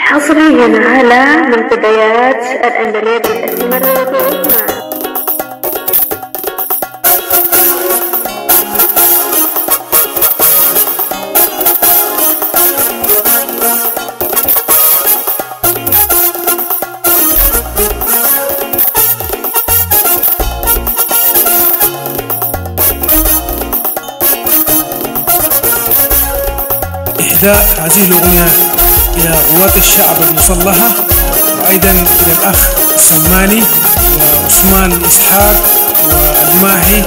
حصريا على منتديات الأندلس الأسمر. إهداء هذه الأغنية إلى قوات الشعب المسلحة، وأيضا إلى الأخ سماني وعثمان إسحاق والماهي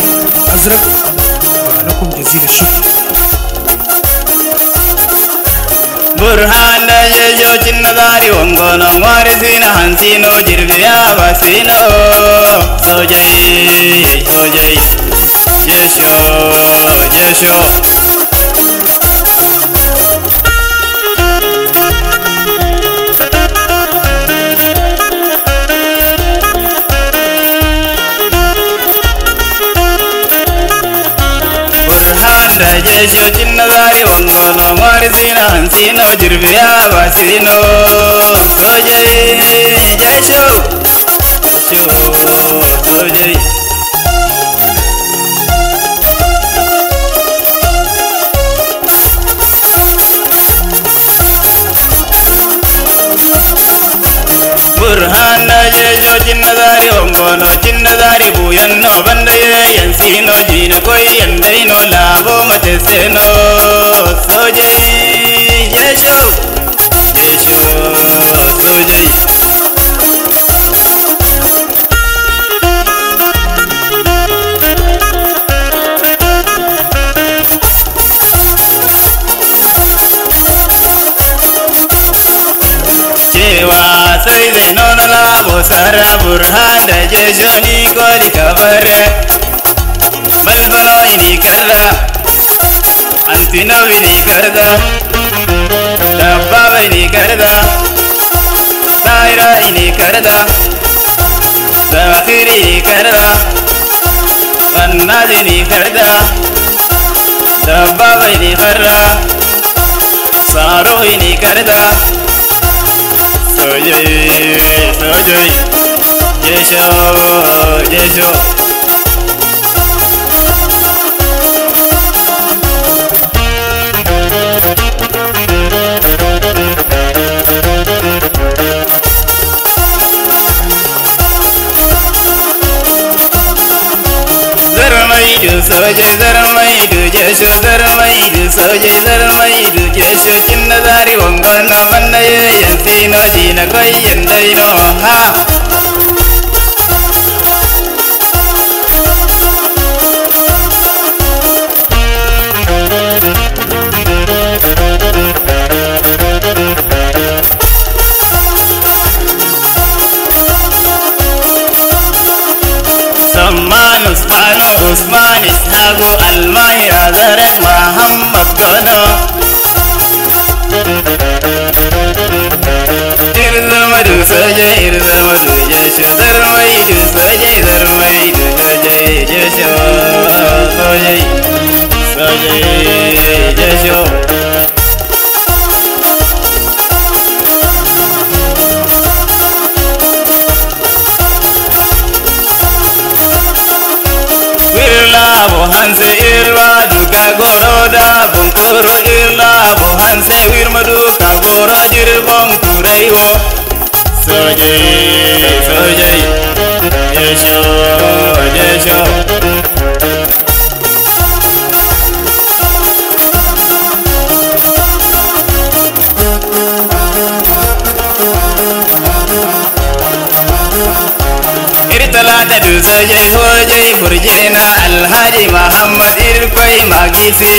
أزرق، ولكم جزيل الشكر. برهان يجو جنة وانغونا وارسينا هنسينو جربيا باسينو سوجي سوجي جيشو جيشو Jesho chinnadari wangolo marisina hansino jirbiya basino soje jesho soje burhana jesho chinnadari wangolo chinnadari buyanno bandaye yansino jina koy yandaino labo mateseno soje jesho jesho soje sai zai nuna labo sara burhan da jesho ni kori kabare balbano ini karda antino ini karda dabba ini karda taira ini karda zakiri ini karda gannaz ini karda dabba ini karda saro ini karda soje soje jesho jesho soje zarmaidu jesho zarmaidu soje zarmaidu jesho chinnadari wangolno mannaye yansino jina koy yandaino ha Usman Ishago Almahi Azarek Muhammad Gono Irzamadu soje irzamadu jesho zarmaidu soje zarmaidu soje jesho soje soje jesho Hanse irwa duka goro da bunkuru irla bohanse wirmadu ka goro dir bonkureyo soje soje jesho jesho irtalata du soje soje furjena alhaji Muhammad irkoy magisi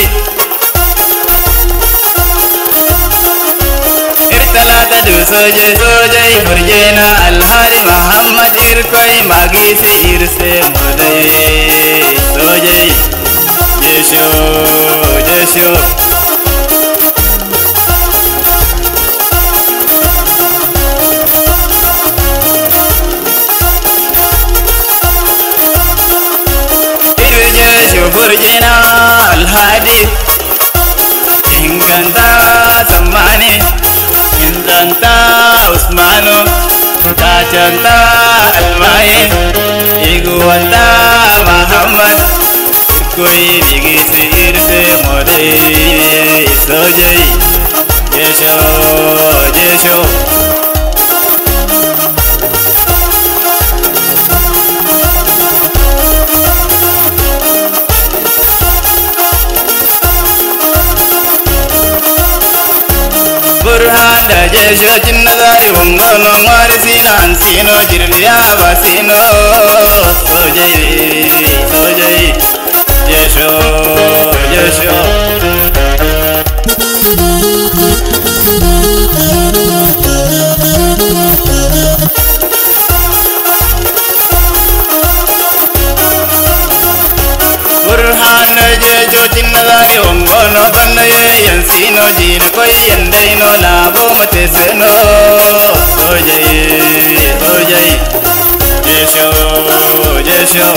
irtalata du soje soje furjena alhaji Muhammad irkoy magisi irse modaye soje jesho jesho furjena alhadi inganta zamani inda Canta Usmano, canta Almaye, Iguanta Muhammad, Koi Bigi Sirse Mode, Sojai, Jesho, Jesho. Burhanda Jesho Chinnagari Wongono Marisino Hansino Jirbiya Basino Sojai Sojai Jesho Jesho Burhanda Jesho Chinnagari Wongono Bandaye Yansino Jina Koi Yandaino Labo Mateseno Sojai Sojai Jesho Jesho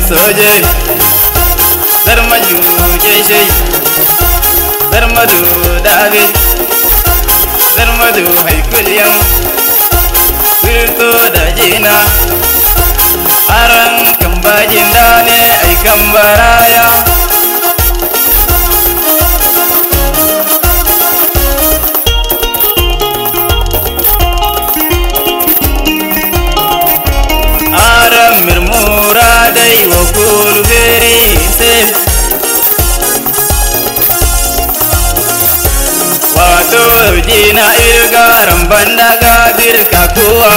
Sojai Dharmaju Jeshe Dharmaju Dage Dharmaju Haikulyam Virto Dajina Arang Kambajin Dane Aikambaraya Aram Mirmura Dai Wakul Veri Se Wato Jina Irgaram Bandaga Birkakuwa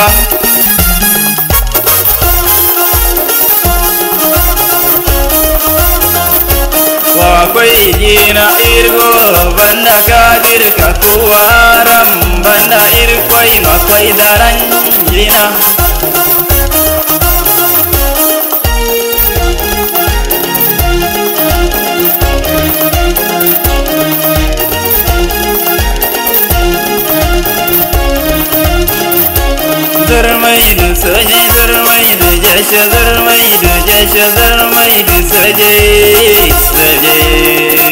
Wakwai Jina Irgo Bandaga Birkakuwa Ram Banda Irkwai Makwai Daran Jina Zarmaidu Sojai Zarmaidu Jesho Zarmaidu Jesho Zarmaidu Sojai Sojai